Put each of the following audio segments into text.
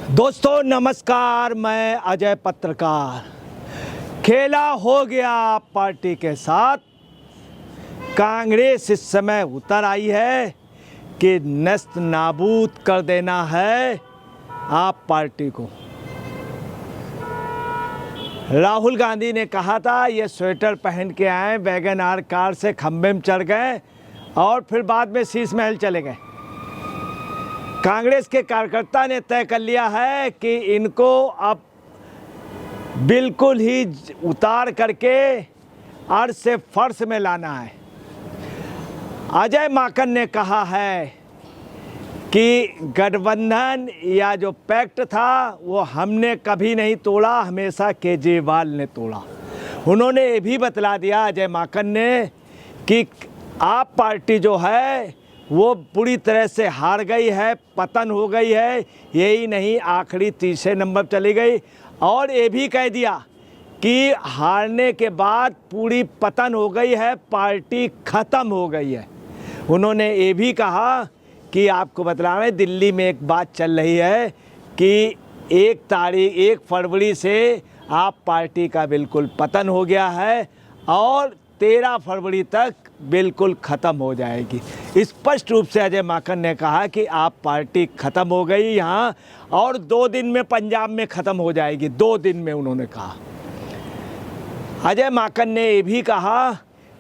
दोस्तों नमस्कार, मैं अजय पत्रकार। खेला हो गया आप पार्टी के साथ। कांग्रेस इस समय उतर आई है कि नस्त नाबूद कर देना है आप पार्टी को। राहुल गांधी ने कहा था ये स्वेटर पहन के आए, वैगन आर कार से खंबे में चढ़ गए और फिर बाद में शीश महल चले गए। कांग्रेस के कार्यकर्ता ने तय कर लिया है कि इनको अब बिल्कुल ही उतार करके अर्श से फर्श में लाना है। अजय माकन ने कहा है कि गठबंधन या जो पैक्ट था वो हमने कभी नहीं तोड़ा, हमेशा केजरीवाल ने तोड़ा। उन्होंने ये भी बतला दिया अजय माकन ने कि आप पार्टी जो है वो पूरी तरह से हार गई है, पतन हो गई है। यही नहीं, आखिरी तीसरे नंबर पर चली गई। और ये भी कह दिया कि हारने के बाद पूरी पतन हो गई है, पार्टी ख़त्म हो गई है। उन्होंने ये भी कहा कि आपको बतला रहे, दिल्ली में एक बात चल रही है कि 1 फरवरी से आप पार्टी का बिल्कुल पतन हो गया है और 13 फरवरी तक बिल्कुल ख़त्म हो जाएगी। स्पष्ट रूप से अजय माकन ने कहा कि आप पार्टी ख़त्म हो गई यहाँ और 2 दिन में पंजाब में ख़त्म हो जाएगी। 2 दिन में उन्होंने कहा। अजय माकन ने ये भी कहा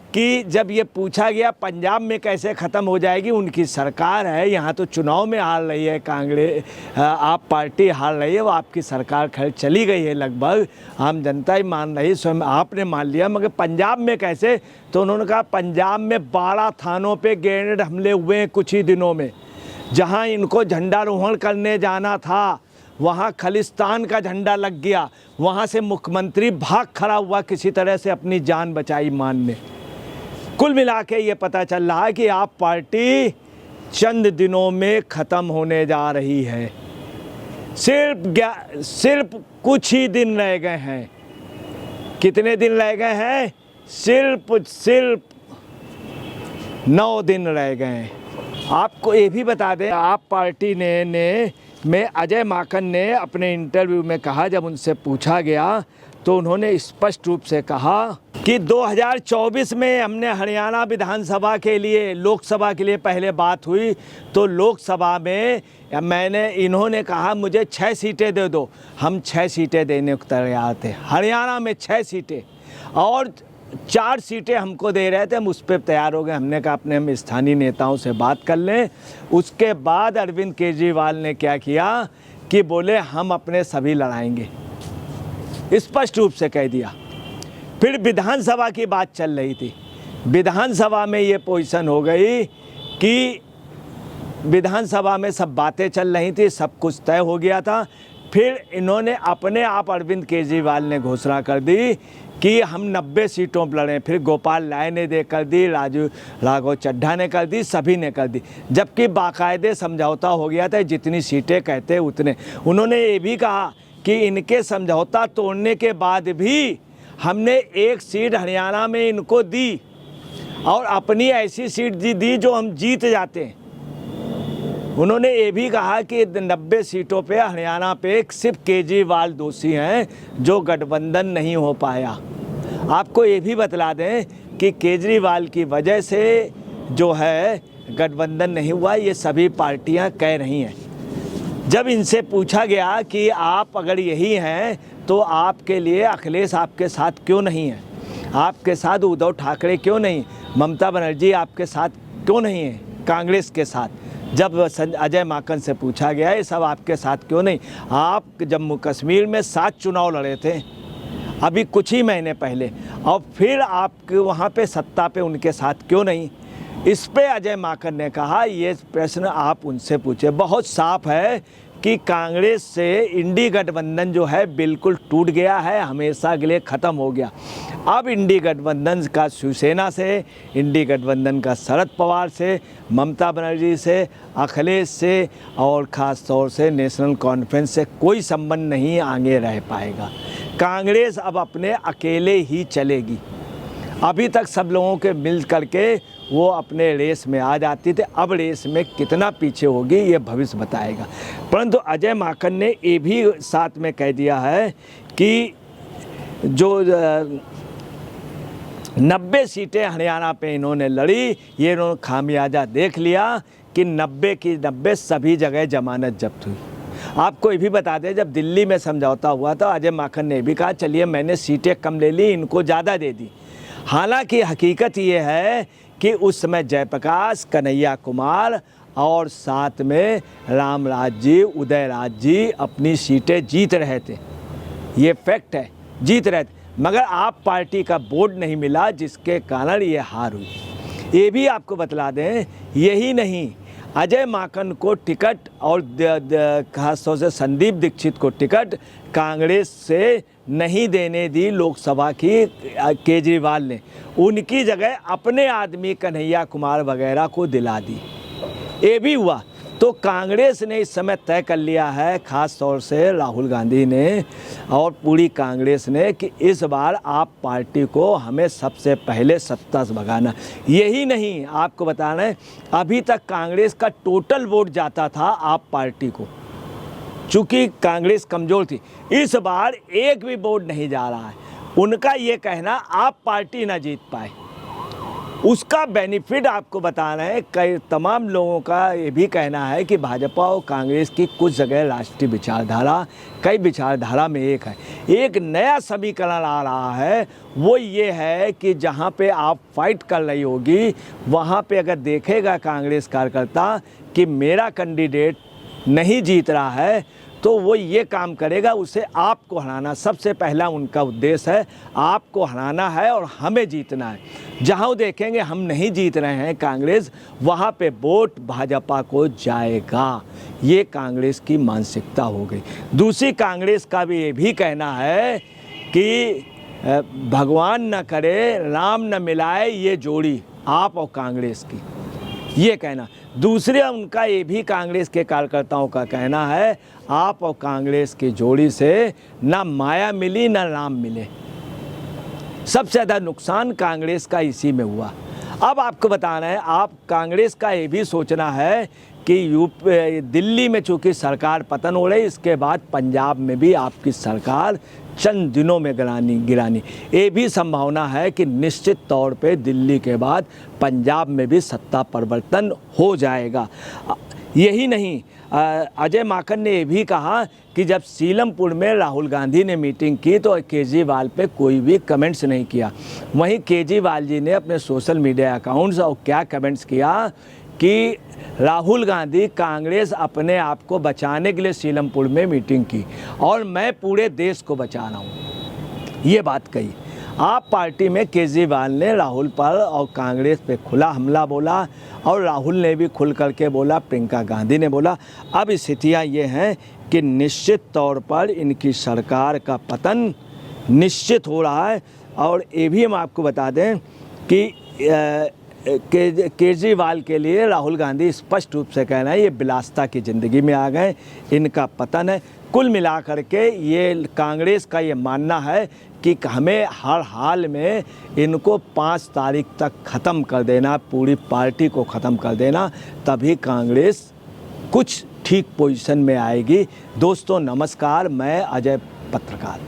कि जब ये पूछा गया पंजाब में कैसे ख़त्म हो जाएगी, उनकी सरकार है, यहाँ तो चुनाव में हार रही है कांग्रेस, आप पार्टी हार रही है, वो आपकी सरकार खैर चली गई है, लगभग आम जनता ही मान रही, स्वयं आपने मान लिया, मगर पंजाब में कैसे। तो उन्होंने कहा पंजाब में 12 थानों पे ग्रेनेड हमले हुए हैं कुछ ही दिनों में। जहाँ इनको झंडारोहण करने जाना था वहाँ खालिस्तान का झंडा लग गया, वहाँ से मुख्यमंत्री भाग खड़ा हुआ, किसी तरह से अपनी जान बचाई मान ने। कुल मिला के ये पता चल रहा है कि आप पार्टी चंद दिनों में ख़त्म होने जा रही है। सिर्फ कुछ ही दिन रह गए हैं। कितने दिन रह गए हैं? सिर्फ 9 दिन रह गए हैं। आपको ये भी बता दें, आप पार्टी में अजय माकन ने अपने इंटरव्यू में कहा, जब उनसे पूछा गया तो उन्होंने स्पष्ट रूप से कहा कि 2024 में हमने हरियाणा विधानसभा के लिए, लोकसभा के लिए पहले बात हुई तो लोकसभा में इन्होंने कहा मुझे 6 सीटें दे दो। हम 6 सीटें देने को तैयार थे। हरियाणा में 6 सीटें और 4 सीटें हमको दे रहे थे, हम उस पर तैयार हो गए। हमने कहा अपने हम स्थानीय नेताओं से बात कर लें। उसके बाद अरविंद केजरीवाल ने क्या किया कि बोले हम अपने सभी लड़ाएंगे, स्पष्ट रूप से कह दिया। फिर विधानसभा की बात चल रही थी। विधानसभा में ये पोजीशन हो गई कि विधानसभा में सब बातें चल रही थी, सब कुछ तय हो गया था। फिर इन्होंने अपने आप, अरविंद केजरीवाल ने घोषणा कर दी कि हम 90 सीटों पर लड़ें। फिर गोपाल राय ने कर दी, राघव चड्ढा ने कर दी, सभी ने कर दी, जबकि बाकायदे समझौता हो गया था, जितनी सीटें कहते उतने। उन्होंने ये भी कहा कि इनके समझौता तोड़ने के बाद भी हमने 1 सीट हरियाणा में इनको दी और अपनी ऐसी सीट दी जो हम जीत जाते हैं। उन्होंने ये भी कहा कि 90 सीटों पे हरियाणा पे सिर्फ केजरीवाल दोषी हैं जो गठबंधन नहीं हो पाया। आपको ये भी बतला दें कि केजरीवाल की वजह से जो है गठबंधन नहीं हुआ, ये सभी पार्टियां कह रही हैं। जब इनसे पूछा गया कि आप अगर यही हैं तो आपके लिए अखिलेश आपके साथ क्यों नहीं है, आपके साथ उद्धव ठाकरे क्यों नहीं, ममता बनर्जी आपके साथ क्यों नहीं है कांग्रेस के साथ, जब अजय माकन से पूछा गया ये सब आपके साथ क्यों नहीं, आप जम्मू कश्मीर में 7 चुनाव लड़े थे अभी कुछ ही महीने पहले, और फिर आपके वहाँ पे सत्ता पे उनके साथ क्यों नहीं। इस पे अजय माकन ने कहा ये प्रश्न आप उनसे पूछे। बहुत साफ है कि कांग्रेस से इंडी गठबंधन जो है बिल्कुल टूट गया है, हमेशा के लिए ख़त्म हो गया। अब इंडी गठबंधन का शिवसेना से, इंडी गठबंधन का शरद पवार से, ममता बनर्जी से, अखिलेश से और ख़ास तौर से नेशनल कॉन्फ्रेंस से कोई संबंध नहीं आगे रह पाएगा। कांग्रेस अब अपने अकेले ही चलेगी। अभी तक सब लोगों के मिल करके वो अपने रेस में आ जाती थे। अब रेस में कितना पीछे होगी ये भविष्य बताएगा। परंतु अजय माकन ने ये भी साथ में कह दिया है कि जो 90 सीटें हरियाणा पे इन्होंने लड़ी, ये इन्होंने खामियाजा देख लिया कि 90 की 90 सभी जगह जमानत जब्त हुई। आपको ये भी बता दें, जब दिल्ली में समझौता हुआ था अजय माकन ने भी कहा चलिए मैंने सीटें कम ले ली, इनको ज़्यादा दे दी। हालांकि हकीकत ये है कि उस समय जयप्रकाश, कन्हैया कुमार और साथ में रामराज जी, उदयराज जी अपनी सीटें जीत रहे थे। ये फैक्ट है, जीत रहे थे, मगर आप पार्टी का बोर्ड नहीं मिला जिसके कारण ये हार हुई। ये भी आपको बतला दें, यही नहीं, अजय माकन को टिकट और खासतौर से संदीप दीक्षित को टिकट कांग्रेस से नहीं देने दी लोकसभा की केजरीवाल ने, उनकी जगह अपने आदमी कन्हैया कुमार वगैरह को दिला दी। ये भी हुआ। तो कांग्रेस ने इस समय तय कर लिया है, ख़ास तौर से राहुल गांधी ने और पूरी कांग्रेस ने, कि इस बार आप पार्टी को हमें सबसे पहले सत्ता से भगाना। यही नहीं, आपको बताना है अभी तक कांग्रेस का टोटल वोट जाता था आप पार्टी को, चूँकि कांग्रेस कमज़ोर थी। इस बार एक भी वोट नहीं जा रहा है। उनका ये कहना आप पार्टी ना जीत पाए, उसका बेनिफिट आपको बता रहे हैं। कई तमाम लोगों का ये भी कहना है कि भाजपा और कांग्रेस की कुछ जगह राष्ट्रीय विचारधारा, कई विचारधारा में एक है। एक नया समीकरण आ रहा है, वो ये है कि जहाँ पे आप फाइट कर रही होगी वहाँ पे अगर देखेगा कांग्रेस कार्यकर्ता कि मेरा कैंडिडेट नहीं जीत रहा है, तो वो ये काम करेगा, उसे आपको हराना। सबसे पहला उनका उद्देश्य है, आपको हराना है और हमें जीतना है। जहाँ वो देखेंगे हम नहीं जीत रहे हैं कांग्रेस, वहाँ पे वोट भाजपा को जाएगा। ये कांग्रेस की मानसिकता हो गई। दूसरी कांग्रेस का भी ये भी कहना है कि भगवान न करे राम न मिलाए ये जोड़ी आप और कांग्रेस की, ये कहना। दूसरे उनका ये भी कांग्रेस के कार्यकर्ताओं का कहना है, आप और कांग्रेस की जोड़ी से ना माया मिली ना राम मिले। सबसे ज़्यादा नुकसान कांग्रेस का इसी में हुआ। अब आपको बताना है, आप कांग्रेस का ये भी सोचना है कि दिल्ली में चूँकि सरकार पतन हो रही, इसके बाद पंजाब में भी आपकी सरकार चंद दिनों में गिरानी। ये भी संभावना है कि निश्चित तौर पे दिल्ली के बाद पंजाब में भी सत्ता परिवर्तन हो जाएगा। यही नहीं, अजय माकन ने ये भी कहा कि जब सीलमपुर में राहुल गांधी ने मीटिंग की तो केजरीवाल पे कोई भी कमेंट्स नहीं किया। वहीं केजरीवाल जी ने अपने सोशल मीडिया अकाउंट्स और क्या कमेंट्स किया कि राहुल गांधी कांग्रेस अपने आप को बचाने के लिए सीलमपुर में मीटिंग की और मैं पूरे देश को बचा रहा हूँ, ये बात कही। आप पार्टी में केजरीवाल ने राहुल पर और कांग्रेस पे खुला हमला बोला और राहुल ने भी खुल करके बोला, प्रियंका गांधी ने बोला। अब स्थितियाँ ये हैं कि निश्चित तौर पर इनकी सरकार का पतन निश्चित हो रहा है। और ये भी हम आपको बता दें कि केजरीवाल के लिए राहुल गांधी स्पष्ट रूप से कहना है ये विलासिता की ज़िंदगी में आ गए, इनका पतन है। कुल मिलाकर के ये कांग्रेस का ये मानना है कि हमें हर हाल में इनको 5 तारीख तक ख़त्म कर देना, पूरी पार्टी को ख़त्म कर देना, तभी कांग्रेस कुछ ठीक पोजीशन में आएगी। दोस्तों नमस्कार, मैं अजय पत्रकार।